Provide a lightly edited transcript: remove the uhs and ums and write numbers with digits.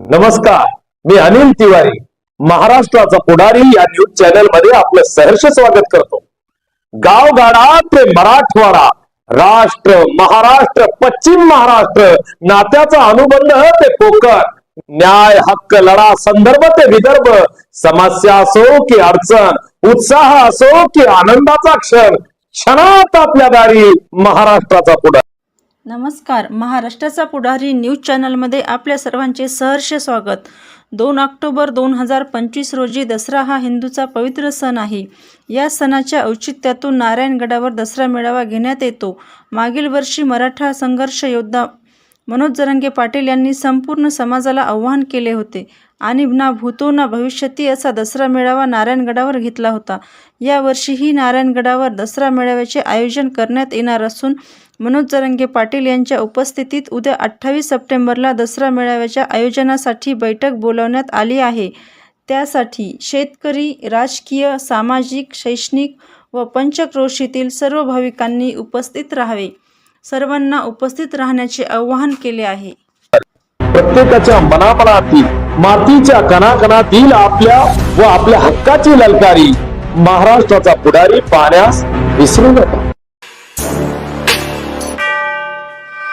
नमस्कार, मी अनिल तिवारी महाराष्ट्राचा पुढारी या न्यूज चॅनल मध्ये आपलं सहर्ष स्वागत करतो। गावगाडा ते मराठवाडा, राष्ट्र महाराष्ट्र पश्चिम महाराष्ट्र, नात्याचा अनुबंध ते कोकण, न्याय हक्क लढा संदर्भ ते विदर्भ, समस्या असो की अडचण, उत्साह असो की आनंदाचा क्षण, क्षणात आपल्या दारी महाराष्ट्राचा पुढारी। नमस्कार, महाराष्ट्राचा पुढारी न्यूज चॅनलमध्ये आपल्या सर्वांचे सहर्ष स्वागत। 2 ऑक्टोबर 2025 रोजी दसरा हा हिंदूचा पवित्र सण आहे। या सणाच्या औचित्यातून नारायणगडावर दसरा मेळावा घेण्यात येतो। मागील वर्षी मराठा संघर्ष योद्धा मनोज जरांगे पाटील यांनी संपूर्ण समाजाला आवाहन केले होते आणि ना भूतो ना भविष्यती असा दसरा मेळावा नारायणगडावर घेतला होता। या वर्षीही नारायणगडावर दसरा मेळाव्याचे आयोजन करण्यात येणार असून मनोज जरांगे पाटील यांच्या उपस्थितीत उद्या 28 सप्टेंबरला दसरा मेळाव्याच्या आयोजनासाठी बैठक बोलावण्यात आली आहे। त्यासाठी शेतकरी, राजकीय, सामाजिक, शैक्षणिक व पंचक्रोशीतील सर्व भाविकांनी उपस्थित राहावे। सर्वांना उपस्थित राहण्याचे आवाहन केले आहे। प्रत्येकाच्या मनामनातील मातीच्या कणाकणातील आपल्या व आपल्या हक्काची ललकारी महाराष्ट्राचा पुढारी पाहण्यास विसरू नका।